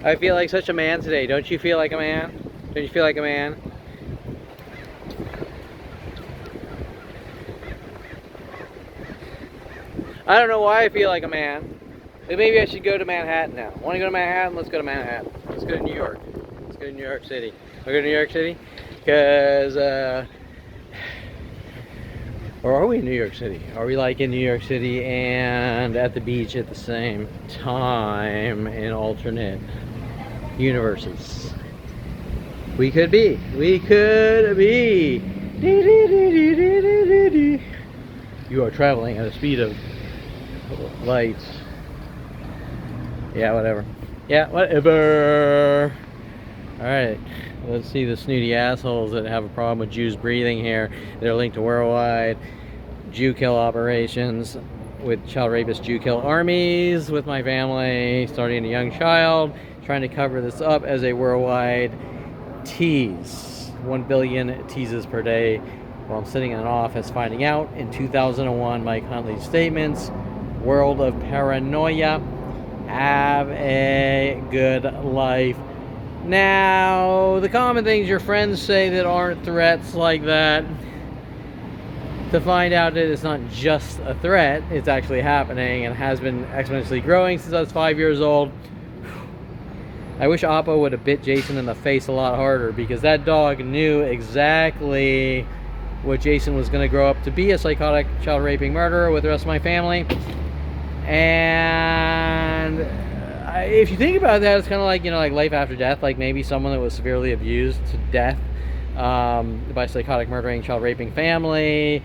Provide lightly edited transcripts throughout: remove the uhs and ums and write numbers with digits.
I feel like such a man today. Don't you feel like a man? Don't you feel like a man? I don't know why I feel like a man. Maybe I should go to Manhattan now. Want to go to Manhattan? Let's go to Manhattan. Let's go to New York. Let's go to New York City. Want to go to New York City? Because, or are we in New York City? Are we like in New York City and at the beach at the same time in alternate universes? We could be. We could be. You are traveling at a speed of light. Yeah, whatever. Yeah, whatever. Alright, let's see the snooty assholes that have a problem with Jews breathing here. They're linked to worldwide Jew kill operations with child rapist Jew kill armies with my family, starting a young child, trying to cover this up as a worldwide tease. 1 billion teases per day while I'm sitting in an office finding out in 2001 Mike Huntley's statements. World of paranoia. Have a good life. Now, the common things your friends say that aren't threats like that, to find out that it's not just a threat, it's actually happening and has been exponentially growing since I was 5 years old. I wish Oppo would have bit Jason in the face a lot harder, because that dog knew exactly what Jason was going to grow up to be, a psychotic child raping murderer with the rest of my family. And if you think about that, it's kind of like, you know, like life after death. Like maybe someone that was severely abused to death by psychotic murdering child raping family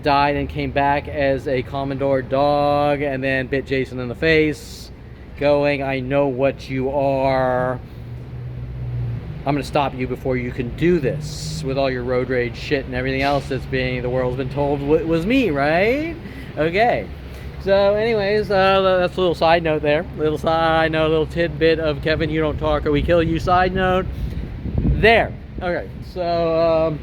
died and came back as a Commodore dog and then bit Jason in the face, going, I know what you are. I'm going to stop you before you can do this, with all your road rage shit and everything else that's being, the world's been told was me, right? Okay. So anyways, that's a little side note there. Little side note, a little tidbit of Kevin, you don't talk or we kill you side note. There. Okay, so,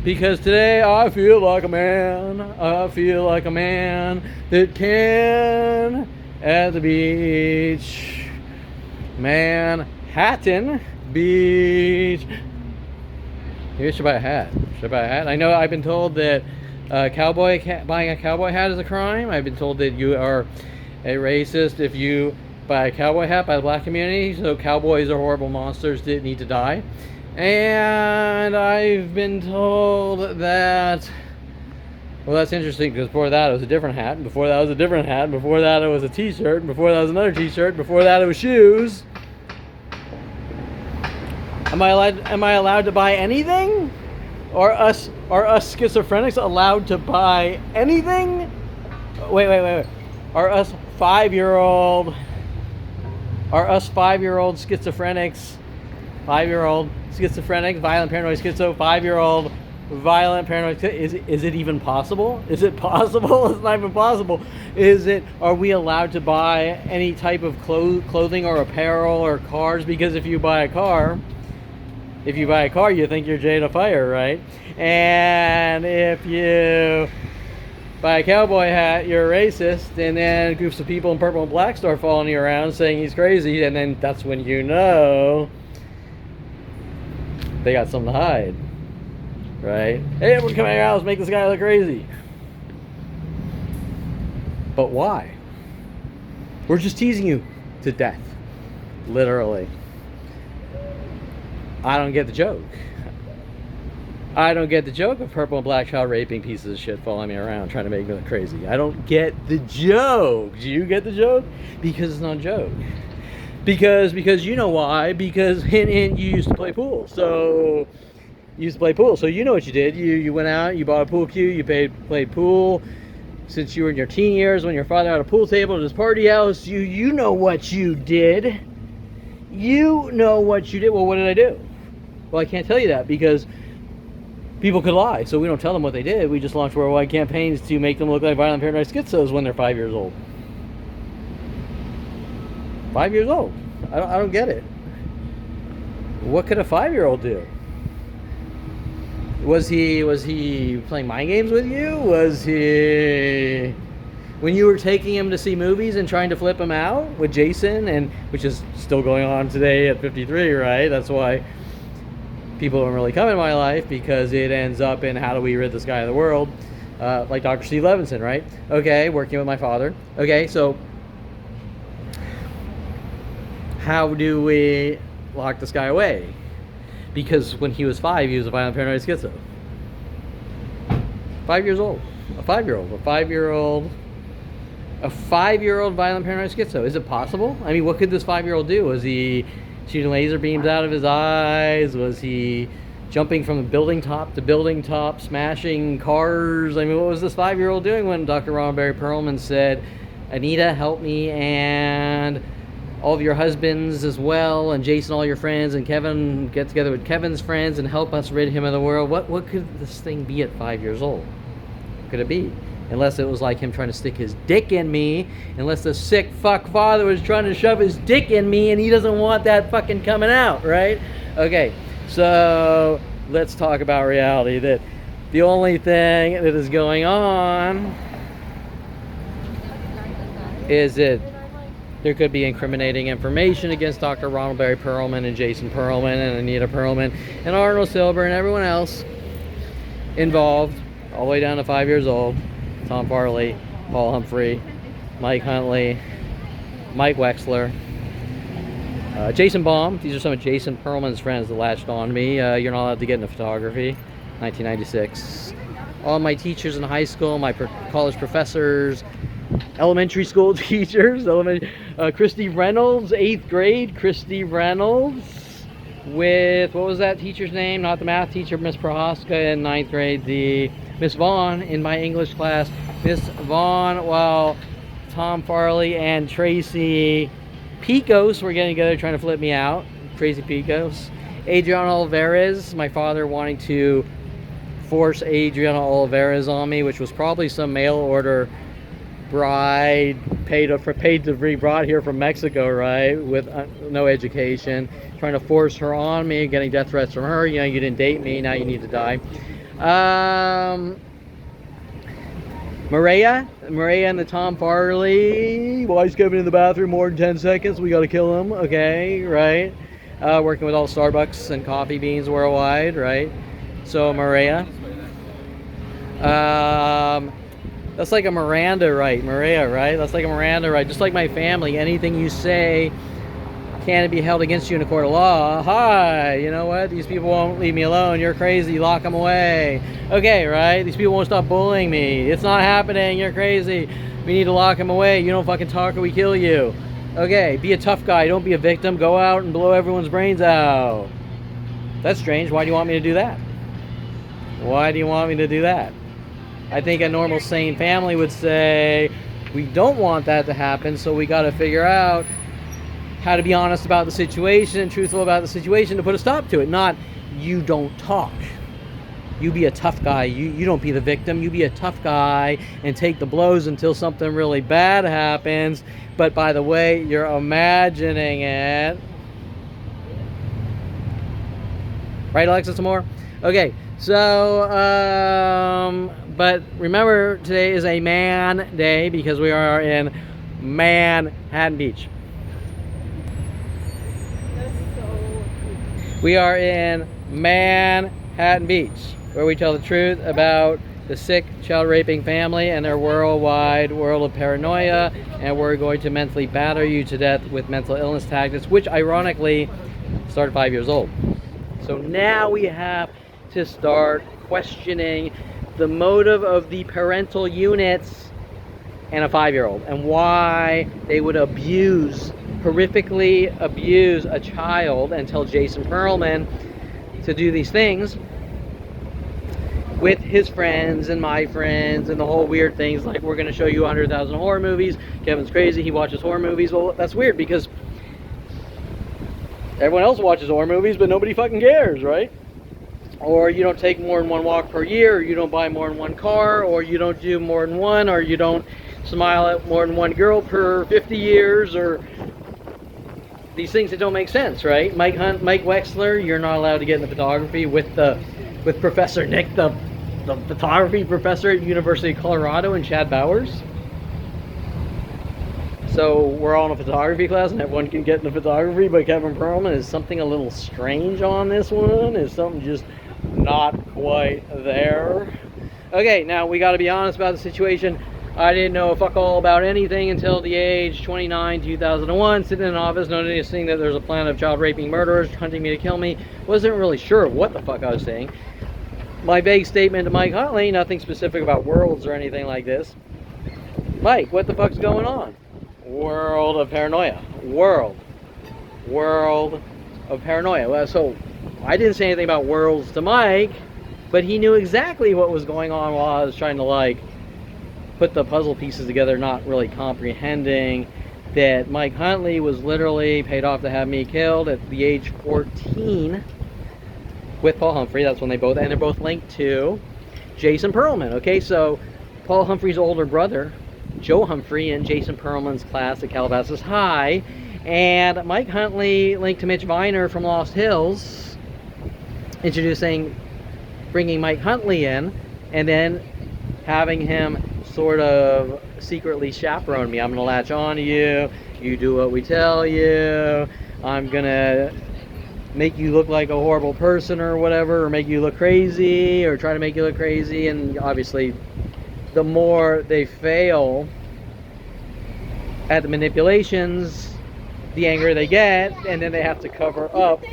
because today I feel like a man. I feel like a man that can, at the beach, Manhattan Beach. Maybe I should buy a hat. Should I buy a hat? I know I've been told that buying a cowboy hat is a crime. I've been told that you are a racist if you buy a cowboy hat by the black community. So cowboys are horrible monsters that need to die. And I've been told that, well, that's interesting, because before that it was a different hat, and before that was a different hat, and before that it was a t-shirt, and before that was another t-shirt, before that it was shoes. Am I allowed to buy anything? Are us schizophrenics allowed to buy anything? Wait. Are us 5-year-old schizophrenics, 5-year-old schizophrenic, violent paranoid schizo, 5-year-old violent paranoid, is it even possible? Is it possible? It's not even possible. Are we allowed to buy any type of clothing or apparel or cars? Because if you buy a car, you think you're Jada Fire, right? And if you buy a cowboy hat, you're a racist, and then groups of people in purple and black start following you around saying he's crazy, and then that's when you know they got something to hide, right? Hey, everyone come out of your house, make this guy look crazy. But why? We're just teasing you to death, literally. I don't get the joke. I don't get the joke of purple and black child raping pieces of shit following me around trying to make me look crazy. I don't get the joke. Do you get the joke? Because it's not a joke. Because you know why? Because you used to play pool. So you know what you did. You went out, you bought a pool cue, you played pool since you were in your teen years when your father had a pool table at his party house. You know what you did. You know what you did. Well, what did I do? Well, I can't tell you that because people could lie, so we don't tell them what they did. We just launch worldwide campaigns to make them look like violent paranoid schizos when they're 5 years old. 5 years old. I don't get it. What could a 5-year-old do? Was he playing mind games with you? Was he when you were taking him to see movies and trying to flip him out with Jason, and which is still going on today at 53, right? That's why people don't really come in my life, because it ends up in how do we rid this guy of the world, like Dr. Steve Levinson, right? Okay, working with my father. Okay, so how do we lock this guy away? Because when he was 5, he was a violent paranoid schizo. 5 years old. A 5-year-old. A 5-year-old violent paranoid schizo. Is it possible? I mean, what could this 5-year-old do? Was he shooting laser beams out of his eyes? Was he jumping from building top to building top, smashing cars? I mean, what was this 5-year-old doing when Dr. Ronald Barry Perlman said, Anita, help me, and all of your husbands as well, and Jason, all your friends, and Kevin, get together with Kevin's friends and help us rid him of the world? What could this thing be at 5 years old? What could it be? Unless it was like him trying to stick his dick in me, unless the sick fuck father was trying to shove his dick in me and he doesn't want that fucking coming out, right? Okay, so let's talk about reality. That the only thing that is going on is that there could be incriminating information against Dr. Ronald Barry Perlman and Jason Perlman and Anita Perlman and Arnold Silber and everyone else involved, all the way down to 5 years old. Tom Farley, Paul Humphrey, Mike Huntley, Mike Wexler, Jason Baum. These are some of Jason Perlman's friends that latched on to me. You're not allowed to get into photography. 1996. All my teachers in high school, my college professors, elementary school teachers, Christy Reynolds, 8th grade, Christy Reynolds, with, what was that teacher's name? Not the math teacher, Miss Prohaska, in 9th grade, the Miss Vaughn in my English class. Miss Vaughn, while Tom Farley and Tracy Picos were getting together trying to flip me out. Tracy Picos. Adriana Olivares, my father wanting to force Adriana Olivares on me, which was probably some mail order bride paid to be brought here from Mexico, right, with no education, trying to force her on me, getting death threats from her. You know, you didn't date me, now you need to die. Maria and the Tom Farley, why is Kevin in the bathroom more than 10 seconds, we gotta kill him. Okay, right? Working with all Starbucks and coffee beans worldwide, right? So Maria, that's like a Miranda right, Maria, right? That's like a Miranda right. Just like my family, anything you say can be held against you in a court of law. Hi, you know what? These people won't leave me alone. You're crazy. Lock them away. Okay, right? These people won't stop bullying me. It's not happening. You're crazy. We need to lock them away. You don't fucking talk or we kill you. Okay, be a tough guy. Don't be a victim. Go out and blow everyone's brains out. That's strange. Why do you want me to do that? Why do you want me to do that? I think a normal sane family would say, we don't want that to happen, so we got to figure out how to be honest about the situation and truthful about the situation to put a stop to it. Not, you don't talk. You be a tough guy. You don't be the victim. You be a tough guy and take the blows until something really bad happens. But by the way, you're imagining it. Right, Alexa, some more? Okay, so, but remember, today is a man day because we are in Manhattan Beach. We are in Manhattan Beach, where we tell the truth about the sick child raping family and their worldwide world of paranoia, and we're going to mentally batter you to death with mental illness tactics, which ironically started 5 years old. So now we have to start questioning the motive of the parental units and a 5-year-old, and why they would horrifically abuse a child and tell Jason Perlman to do these things with his friends and my friends and the whole weird things like, we're going to show you 100,000 horror movies. Kevin's crazy, he watches horror movies. Well, that's weird because everyone else watches horror movies, but nobody fucking cares, right? Or you don't take more than one walk per year, or you don't buy more than one car, or you don't do more than one, or you don't smile at more than one girl per 50 years, or these things that don't make sense, right? Mike Wexler, you're not allowed to get into photography with Professor Nick, the photography professor at University of Colorado, and Chad Bowers. So we're all in a photography class and everyone can get into photography, but Kevin Perlman, is something a little strange on this one? Is something just not quite there? Okay, now we got to be honest about the situation. I didn't know fuck all about anything until the age 29, 2001, sitting in an office noticing that there's a plan of child raping murderers hunting me to kill me. Wasn't really sure what the fuck I was saying. My vague statement to Mike Huntley, nothing specific about worlds or anything like this. Mike, what the fuck's going on? World of paranoia. World of paranoia. Well, so I didn't say anything about worlds to Mike, but he knew exactly what was going on while I was trying to like put the puzzle pieces together, not really comprehending that Mike Huntley was literally paid off to have me killed at the age 14 with Paul Humphrey. That's when they both, and they're both linked to Jason Perlman. Okay, so Paul Humphrey's older brother, Joe Humphrey, in Jason Perlman's class at Calabasas High, and Mike Huntley linked to Mitch Viner from Lost Hills, bringing Mike Huntley in, and then having him sort of secretly chaperone me. I'm gonna latch on to you, you do what we tell you, I'm gonna make you look like a horrible person or whatever, or make you look crazy, or try to make you look crazy. And obviously the more they fail at the manipulations, the angrier they get, and then they have to cover up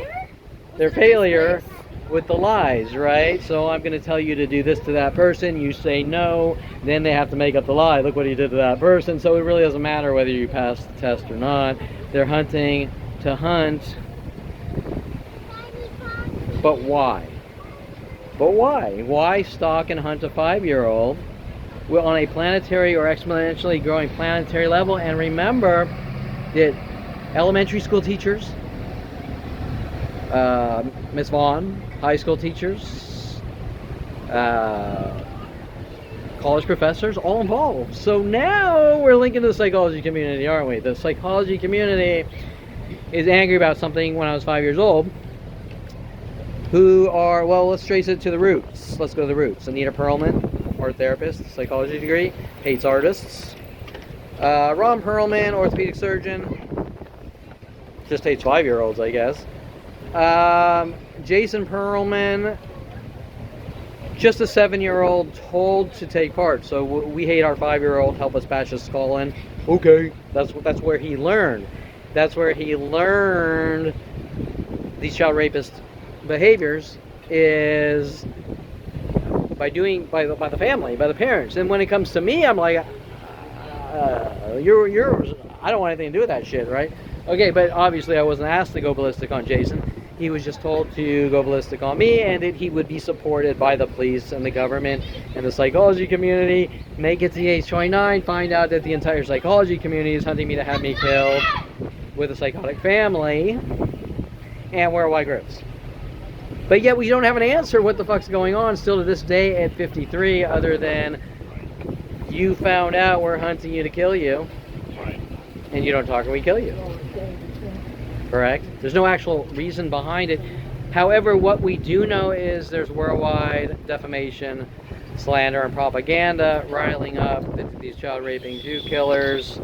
their failure with the lies, right? So I'm going to tell you to do this to that person, you say no, then they have to make up the lie. Look what he did to that person. So it really doesn't matter whether you pass the test or not. They're hunting to hunt. But why? But why? Why stalk and hunt a 5-year-old on a planetary or exponentially growing planetary level? And remember that elementary school teachers, Miss Vaughn, high school teachers, college professors, all involved. So now we're linking to the psychology community, aren't we? The psychology community is angry about something when I was 5 years old. Who are, well, let's trace it to the roots. Let's go to the roots. Anita Perlman, art therapist, psychology degree, hates artists. Ron Perlman, orthopedic surgeon, just hates 5-year-olds, I guess. Jason Perlman, just a 7-year-old told to take part. So we hate our 5-year-old, help us bash his skull in. Okay, that's where he learned. That's where he learned these child rapist behaviors, is by the family, by the parents. And when it comes to me, I'm like, I don't want anything to do with that shit, right? Okay, but obviously I wasn't asked to go ballistic on Jason. He was just told to go ballistic on me, and that he would be supported by the police and the government and the psychology community. Make it to the age 29, find out that the entire psychology community is hunting me to have me killed with a psychotic family, and wear white groups. But yet we don't have an answer what the fuck's going on still to this day at 53, other than you found out we're hunting you to kill you, and you don't talk and we kill you. Correct? There's no actual reason behind it. However, what we do know is there's worldwide defamation, slander, and propaganda riling up these child raping Jew killers.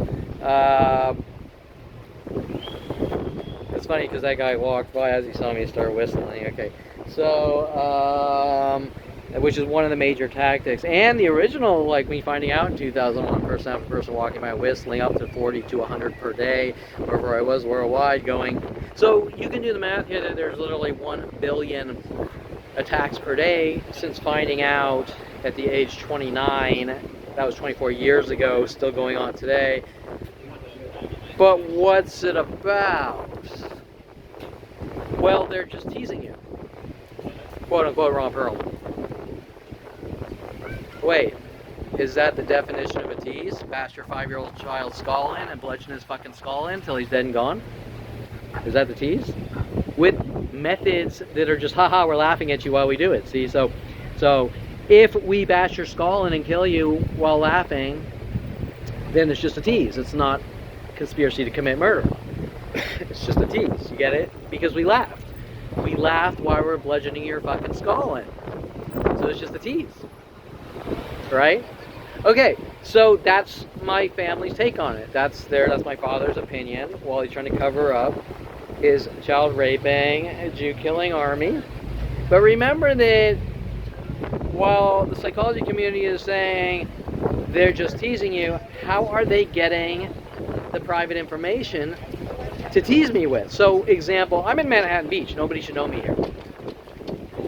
It's funny because that guy walked by as he saw me start whistling. Okay, so which is one of the major tactics, and the original, like me finding out in 2001, person after person walking by whistling up to 40 to 100 per day, wherever I was worldwide going. So you can do the math here that there's literally 1 billion attacks per day since finding out at the age 29. That was 24 years ago, still going on today. But what's it about? Well, they're just teasing you. Quote unquote Ron Perlman. Wait, is that the definition of a tease? Bash your 5-year-old child's skull in and bludgeon his fucking skull in until he's dead and gone? Is that the tease? With methods that are just, haha, we're laughing at you while we do it. See, so if we bash your skull in and kill you while laughing, then it's just a tease. It's not conspiracy to commit murder. It's just a tease. You get it? Because we laughed. We laughed while we're bludgeoning your fucking skull in. So it's just a tease. Right? Okay, So that's my family's take on it. That's my father's opinion while he's trying to cover up his child raping, Jew killing army. But remember that while the psychology community is saying they're just teasing you, how are they getting the private information to tease me with? So example, I'm in Manhattan Beach. Nobody should know me here.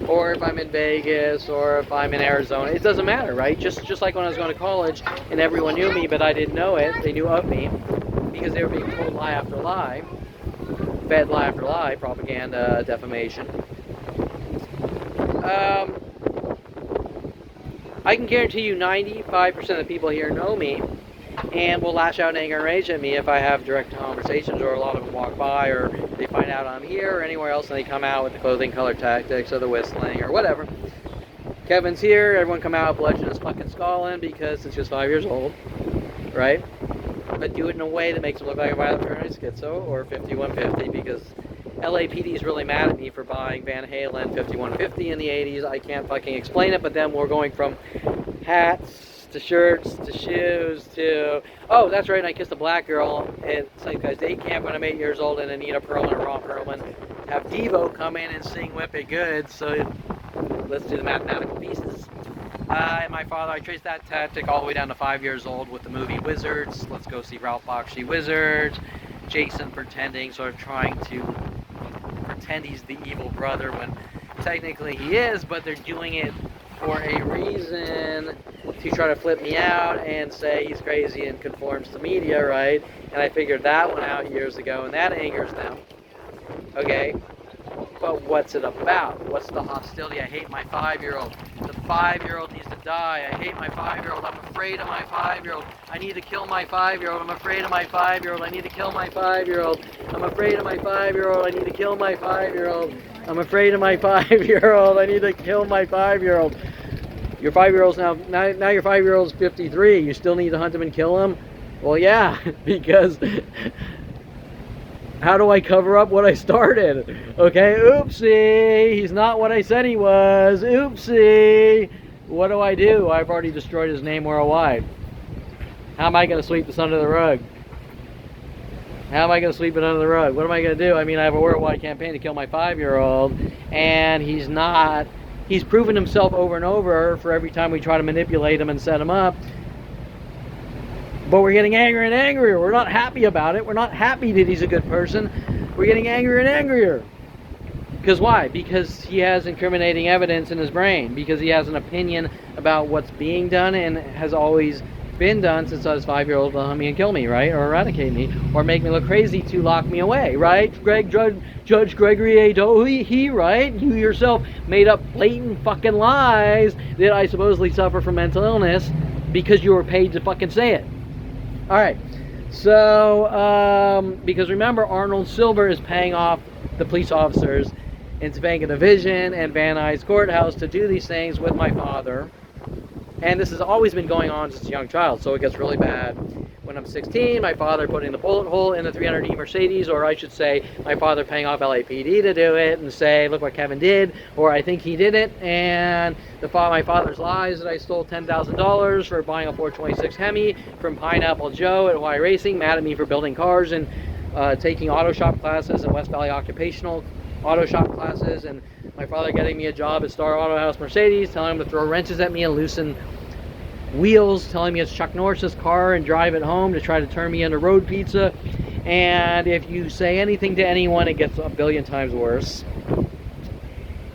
Or if I'm in Vegas, or if I'm in Arizona, it doesn't matter, right? Just like when I was going to college and everyone knew me, but I didn't know it. They knew of me because they were being told lie after lie, fed lie after lie, propaganda, defamation. I can guarantee you 95% of the people here know me and will lash out in anger and rage at me if I have direct conversations, or a lot of them walk by, or they find out I'm here or anywhere else and they come out with the clothing color tactics or the whistling or whatever. Kevin's here, everyone come out bludgeon his fucking skull in because it's just 5 years old, right? But do it in a way that makes him look like a violent paranoid schizo or 5150, because LAPD is really mad at me for buying Van Halen 5150 in the 80s. I can't fucking explain it, but then we're going from hats to shirts to shoes to, oh, that's right, and I kissed a black girl at some guy's day camp when I'm 8 years old, and Anita Pearl and Ron Perlman have Devo come in and sing Whip It Good. So let's do the mathematical pieces. And my father, I traced that tactic all the way down to 5 years old with the movie Wizards. Let's go see Ralph Bakshi Wizards. Jason pretending, sort of trying to pretend he's the evil brother when technically he is, but they're doing it for a reason, to try to flip me out and say he's crazy and conforms to media, right? And I figured that one out years ago, and that angers them. Okay? But what's it about? What's the hostility? I hate my 5-year-old. The 5-year-old needs to die. I hate my 5-year-old. I'm afraid of my 5-year-old. I need to kill my 5-year-old. I'm afraid of my 5-year-old. I need to kill my 5-year-old. I'm afraid of my 5-year-old. I need to kill my 5-year-old. I'm afraid of my 5-year-old. I need to kill my 5-year-old. Your 5-year-old's now your 5-year-old's 53. You still need to hunt him and kill him? Well, yeah, because how do I cover up what I started? Okay, oopsie, he's not what I said he was. Oopsie. What do? I've already destroyed his name worldwide. How am I going to sweep this under the rug? How am I going to sweep it under the rug? What am I going to do? I mean, I have a worldwide campaign to kill my 5-year-old, and he's not. He's proven himself over and over for every time we try to manipulate him and set him up. But we're getting angrier and angrier. We're not happy about it. We're not happy that he's a good person. We're getting angrier and angrier. Because why? Because he has incriminating evidence in his brain. Because he has an opinion about what's being done and has always been done since I was 5-year-old to hunt me and kill me, right? Or eradicate me. Or make me look crazy to lock me away, right? Judge Gregory A. Dohe, right? You yourself made up blatant fucking lies that I supposedly suffer from mental illness because you were paid to fucking say it. Alright, so, because remember, Arnold Silver is paying off the police officers in Topanga Division and Van Nuys Courthouse to do these things with my father. And this has always been going on since a young child, so it gets really bad. When I'm 16, my father putting the bullet hole in the 300E Mercedes, or I should say, my father paying off LAPD to do it and say, look what Kevin did, or I think he did it, and my father's lies that I stole $10,000 for buying a 426 Hemi from Pineapple Joe at Hawaii Racing, mad at me for building cars and taking auto shop classes and West Valley occupational auto shop classes, and my father getting me a job at Star Auto House Mercedes, telling him to throw wrenches at me and loosen wheels, telling me it's Chuck Norris's car and drive it home to try to turn me into road pizza. And if you say anything to anyone, it gets a billion times worse.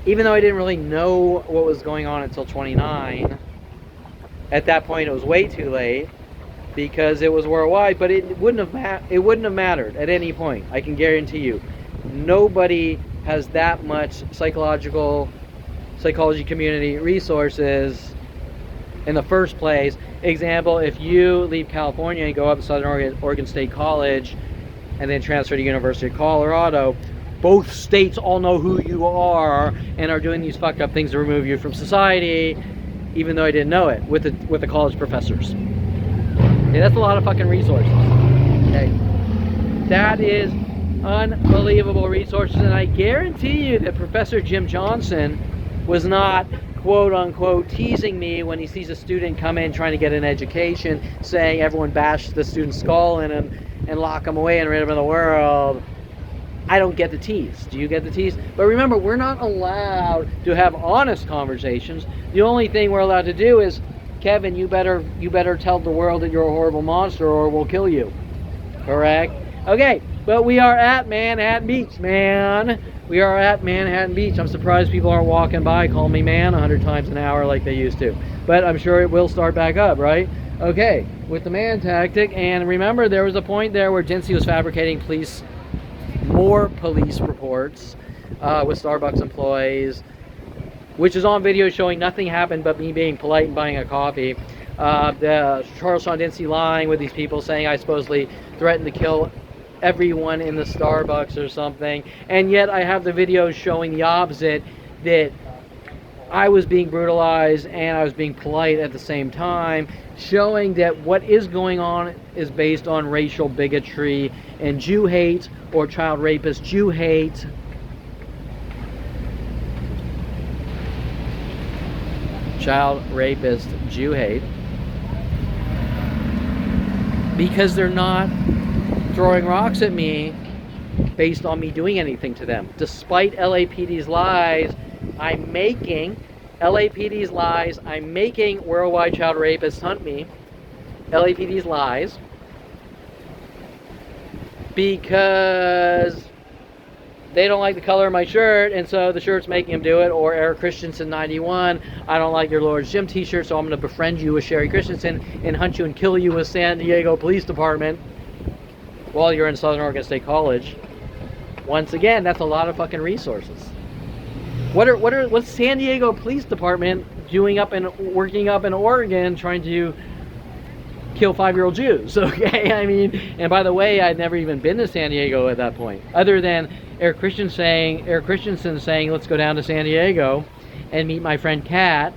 Even though I didn't really know what was going on until 29, at that point it was way too late because it was worldwide, but it wouldn't have mattered at any point. I can guarantee you. Nobody has that much psychology community resources in the first place. Example, if you leave California and go up to Southern Oregon State College and then transfer to University of Colorado, both states all know who you are and are doing these fucked up things to remove you from society, even though I didn't know it, with the college professors. Okay, that's a lot of fucking resources. Okay, that is unbelievable resources, and I guarantee you that Professor Jim Johnson was not quote unquote teasing me when he sees a student come in trying to get an education, saying everyone bash the student's skull in him and lock him away and rid him of the world. I don't get the tease. Do you get the tease? But remember, we're not allowed to have honest conversations. The only thing we're allowed to do is, Kevin, you better tell the world that you're a horrible monster or we'll kill you. Correct? Okay, but we are at Manhattan Beach, man. We are at Manhattan Beach. I'm surprised people aren't walking by calling me man 100 times an hour like they used to. But I'm sure it will start back up, right? Okay, with the man tactic. And remember, there was a point there where Dincy was fabricating more police reports with Starbucks employees, which is on video showing nothing happened but me being polite and buying a coffee. The Charles Sean Dincy lying with these people, saying I supposedly threatened to kill everyone in the Starbucks or something, and yet I have the videos showing the opposite, that I was being brutalized and I was being polite at the same time, showing that what is going on is based on racial bigotry and Jew hate, or child rapist Jew hate. Child rapist Jew hate. Because they're not throwing rocks at me based on me doing anything to them. Despite LAPD's lies, I'm making worldwide child rapists hunt me. LAPD's lies. Because they don't like the color of my shirt, and so the shirt's making them do it. Or Eric Christensen 91, I don't like your Lord's Gym t-shirt, so I'm going to befriend you with Sherry Christensen and hunt you and kill you with San Diego Police Department while you're in Southern Oregon State College. Once again, that's a lot of fucking resources. What's San Diego Police Department doing working up in Oregon trying to kill 5-year-old Jews? Okay, I mean, and by the way, I'd never even been to San Diego at that point, other than Eric Christensen saying let's go down to San Diego and meet my friend Kat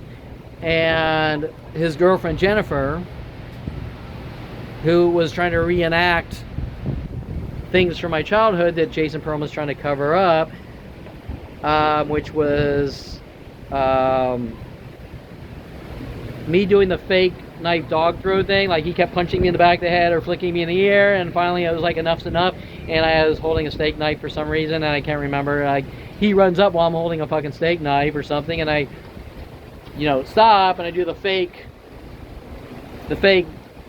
and his girlfriend Jennifer, who was trying to reenact things from my childhood that Jason Perlman was trying to cover up, which was me doing the fake knife dog throw thing. Like, he kept punching me in the back of the head or flicking me in the ear, and finally I was like, enough's enough, and I was holding a steak knife for some reason, and I can't remember. Like, he runs up while I'm holding a fucking steak knife or something, and I, stop, and I do the fake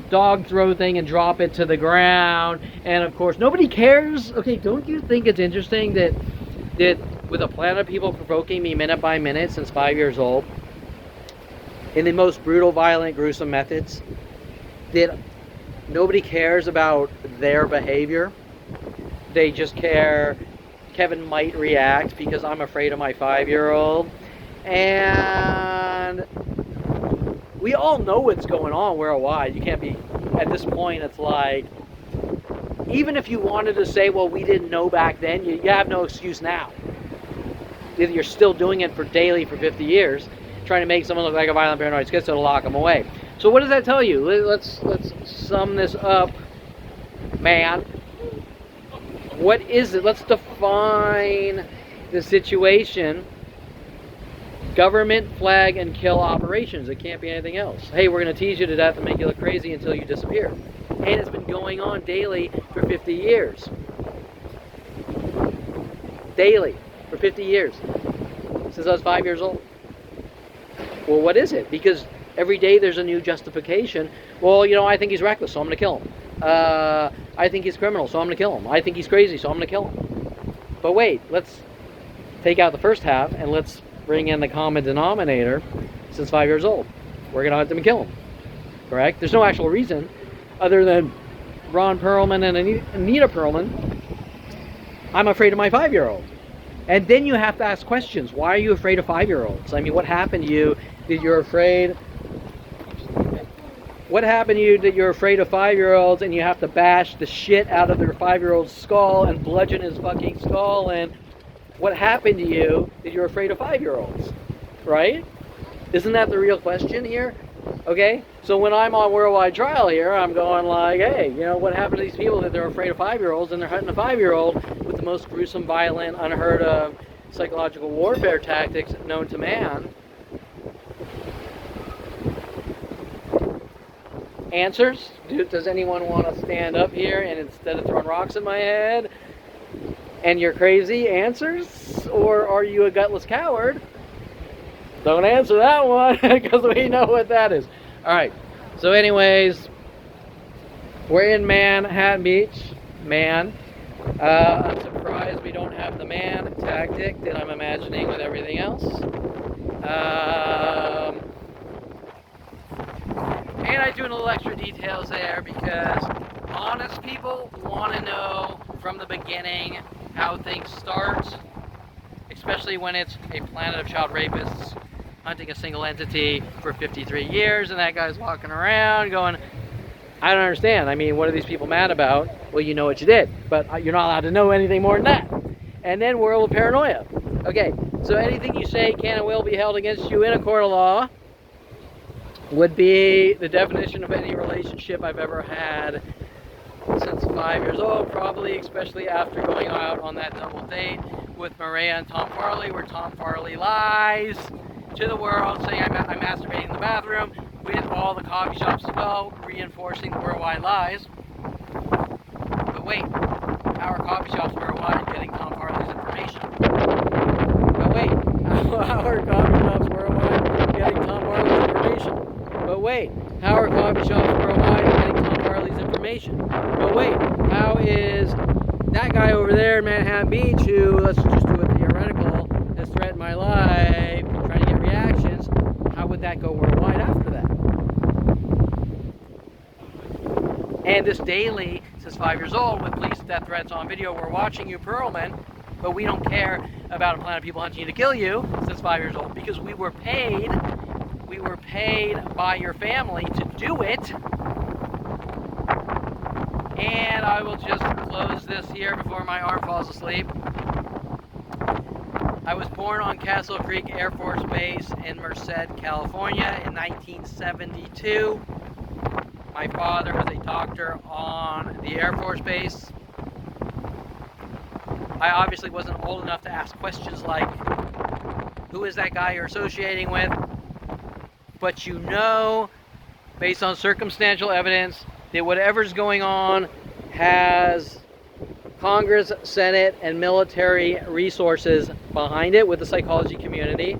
dog throw thing and drop it to the ground. And of course nobody cares. Okay, don't you think it's interesting that with a plan of people provoking me minute by minute since 5 years old in the most brutal, violent, gruesome methods, that nobody cares about their behavior? They just care Kevin might react because I'm afraid of my 5-year-old. And we all know what's going on worldwide. You can't be, at this point, it's like, even if you wanted to say, well, we didn't know back then, you have no excuse now. You're still doing it daily for 50 years, trying to make someone look like a violent paranoid schizo to lock them away. So what does that tell you? Let's sum this up, man. What is it? Let's define the situation. Government flag and kill operations. It can't be anything else. Hey, we're going to tease you to death and make you look crazy until you disappear. And it's been going on daily for 50 years. Daily for 50 years. Since I was 5 years old. Well, what is it? Because every day there's a new justification. Well, I think he's reckless, so I'm going to kill him. I think he's criminal, so I'm going to kill him. I think he's crazy, so I'm going to kill him. But wait, let's take out the first half and let's bring in the common denominator. Since 5 years old, we're going to hunt him and kill him. Correct? There's no actual reason other than Ron Perlman and Anita Perlman. I'm afraid of my 5-year-old. And then you have to ask questions. Why are you afraid of 5-year-olds? I mean, what happened to you that you're afraid? What happened to you that you're afraid of 5-year-olds and you have to bash the shit out of their 5-year-old's skull and bludgeon his fucking skull? And what happened to you that you're afraid of 5-year-olds? Right? Isn't that the real question here? Okay? So when I'm on worldwide trial here, I'm going like, hey, what happened to these people that they're afraid of 5-year-olds and they're hunting a 5-year-old with the most gruesome, violent, unheard of psychological warfare tactics known to man? Answers? Does anyone want to stand up here and instead of throwing rocks in my head and you're crazy, answers? Or are you a gutless coward? Don't answer that one because we know what that is. All right. So anyways, we're in Manhattan Beach. I'm surprised we don't have the man tactic that I'm imagining with everything else. And I do a little extra details there because honest people want to know from the beginning how things start, especially when it's a planet of child rapists hunting a single entity for 53 years and that guy's walking around going, I don't understand. I mean, what are these people mad about? Well, you know what you did, but you're not allowed to know anything more than that. And then world of paranoia. Okay, so anything you say can and will be held against you in a court of law would be the definition of any relationship I've ever had since 5 years old, probably, especially after going out on that double date with Maria and Tom Farley, where Tom Farley lies to the world saying I'm masturbating in the bathroom, with all the coffee shops as well, reinforcing the worldwide lies. But wait, how are coffee shops worldwide getting Tom Farley's information? But wait, how are coffee shops worldwide getting Tom Farley's information? But wait, how are coffee shops worldwide getting Tom Farley's information? But wait, how is that guy over there in Manhattan Beach who, let's just do it theoretical, has threatened my life, trying to get reactions, how would that go worldwide after that? And this daily, since 5 years old, with police death threats on video, we're watching you, Pearlman, but we don't care about a planet of people hunting you to kill you since 5 years old because we were paid by your family to do it. And I will just close this here before my arm falls asleep. I was born on Castle Creek Air Force Base in Merced, California in 1972. My father was a doctor on the Air Force Base. I obviously wasn't old enough to ask questions like, who is that guy you're associating with? But you know, based on circumstantial evidence, that whatever's going on has Congress, Senate, and military resources behind it with the psychology community,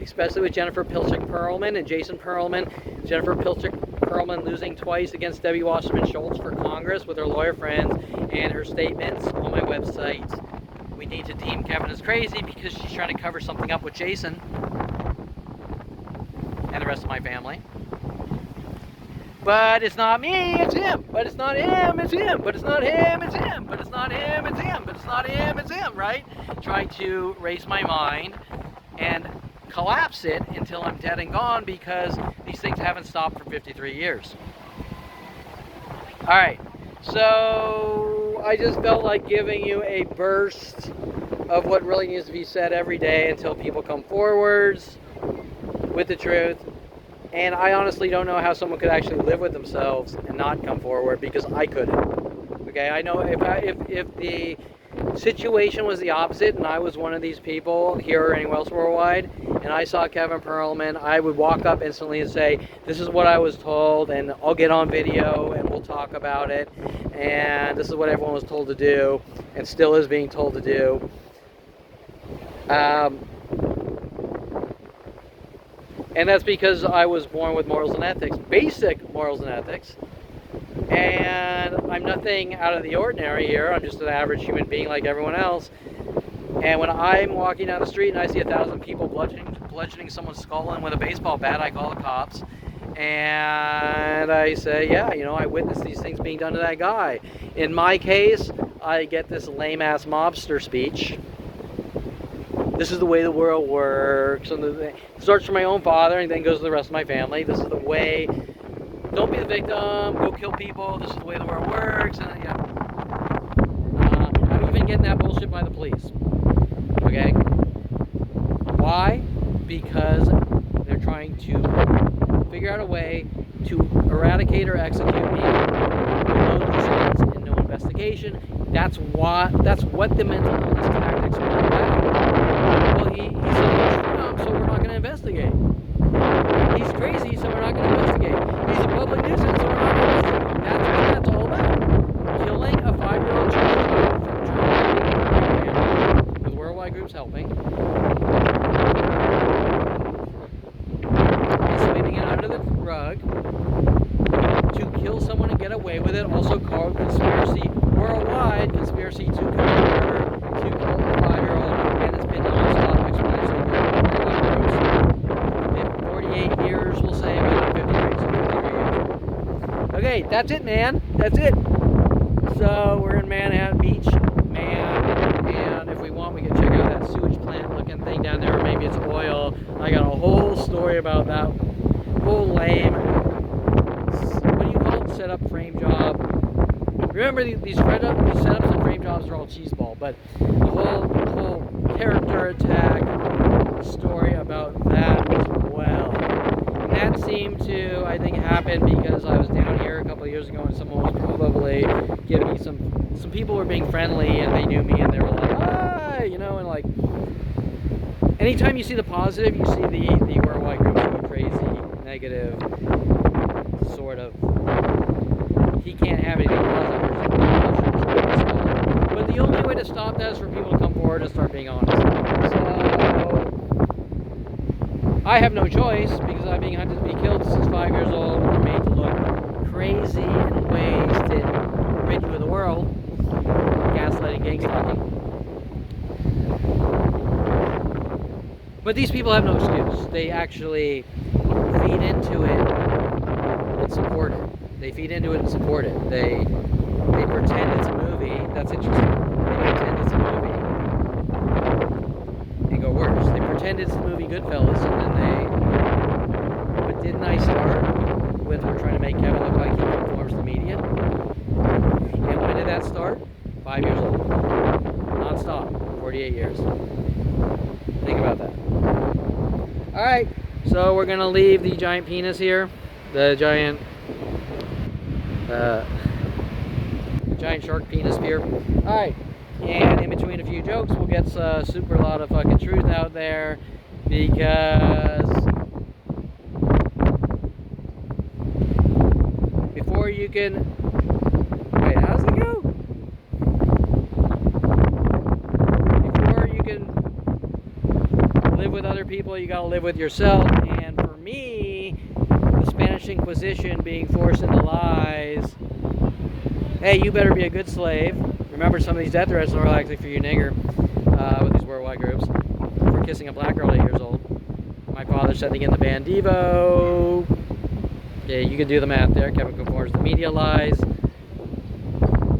especially with Jennifer Pilchick Perlman and Jason Perlman. Jennifer Pilchick Perlman losing twice against Debbie Wasserman Schultz for Congress with her lawyer friends and her statements on my website. We need to deem Kevin as crazy because she's trying to cover something up with Jason and the rest of my family. But it's not me, it's him. But it's not him, it's him. But it's not him, it's him. But it's not him, it's him. But it's not him, it's him, right? Trying to race my mind and collapse it until I'm dead and gone because these things haven't stopped for 53 years. All right, so I just felt like giving you a burst of what really needs to be said every day until people come forwards with the truth. And I honestly don't know how someone could actually live with themselves and not come forward because I couldn't. Okay, I know if the situation was the opposite and I was one of these people here or anywhere else worldwide and I saw Kevin Perlman, I would walk up instantly and say, this is what I was told and I'll get on video and we'll talk about it and this is what everyone was told to do and still is being told to do. And that's because I was born with morals and ethics, basic morals and ethics. And I'm nothing out of the ordinary here. I'm just an average human being like everyone else. And when I'm walking down the street and I see 1,000 people bludgeoning someone's skull in with a baseball bat, I call the cops. And I say, yeah, you know, I witnessed these things being done to that guy. In my case, I get this lame-ass mobster speech. This is the way the world works. And it starts from my own father and then goes to the rest of my family. This is the way. Don't be the victim. Go kill people. This is the way the world works. And yeah. I'm even getting that bullshit by the police. Okay? Why? Because they're trying to figure out a way to eradicate or execute me. No chance and no investigation. That's what the mental illness tactics are about. Well, he's a Trump, so we're not going to investigate. He's crazy, so we're not going to investigate. He's a public nuisance, so we're not groups helping. And sweeping it under the rug to kill someone and get away with it, also called conspiracy worldwide, conspiracy to commit murder, to kill a 5-year-old, and it's been non-stop exponential growth. 48 years, we'll say, about 53, so 53 years. Okay, that's it, man. That's it. So we're in Manhattan Beach, and if we want, we can check out that sewage plant looking thing down there, or maybe it's oil. I got a whole story about that whole lame, what do you call it, setup frame job. Remember, these setups and frame jobs are all cheeseball, but the whole character attack story about that as well. And that seemed to, I think, happen because I was down here a couple of years ago and someone was probably giving me some people were being friendly and they knew me and they were like, hi, you know, and like, anytime you see the positive, you see the worldwide groups go crazy, negative, sort of, he can't have anything positive. But the only way to stop that is for people to come forward and start being honest. So, I have no choice because I'm being hunted to be killed since 5 years old and made to look crazy in ways that rid you of the world. Gaslighting, gang stalking. But these people have no excuse. They actually feed into it and support it. They feed into it and support it. They pretend it's a movie. That's interesting. They pretend it's a movie and go worse. They pretend it's the movie Goodfellas, and then but didn't I start with we're trying to make Kevin look like he conforms to media? And when did that start? 5 years old. Non-stop. 48 years. Think about that. Alright, so we're going to leave the giant penis here. The giant shark penis here. Alright, and in between a few jokes, we'll get a super lot of fucking truth out there because before you can... Wait, how does it go? Before you can live with other people, you gotta live with yourself. And for me, the Spanish Inquisition being forced into lies, hey, you better be a good slave. Remember, some of these death threats are actually for you, nigger, with these worldwide groups, for kissing a black girl at 8 years old. My father sending in the band Devo. Yeah, you can do the math there. Kevin conforms to media lies.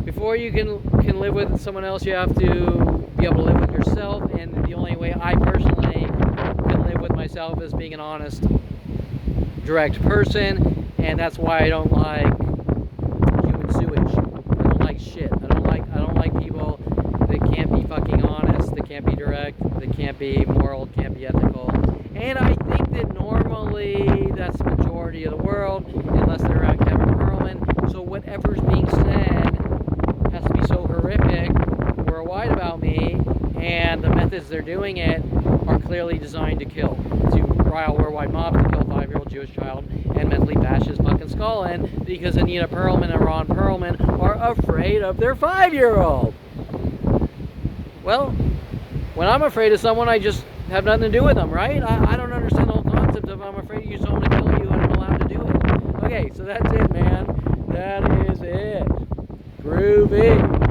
Before you can live with someone else, you have to be able to live with yourself, and the only way I personally can live with myself is being an honest, direct person, and that's why I don't like human sewage. I don't like shit. I don't like people that can't be fucking honest, that can't be direct, that can't be moral, can't be ethical. And I think that normally that's the majority of the world, unless they're around Kevin Perlman. So whatever's being said has to be so horrific worldwide about me, and the methods they're doing it are clearly designed to kill, to rile worldwide mobs to kill a 5-year-old Jewish child and mentally bash his fucking skull in because Anita Perlman and Ron Perlman are afraid of their 5-year-old. Well, when I'm afraid of someone, I just have nothing to do with them, right? I don't understand the whole concept of I'm afraid of you, so I'm going to kill you and I'm allowed to do it. Okay, so that's it, man. That is it. Groovy.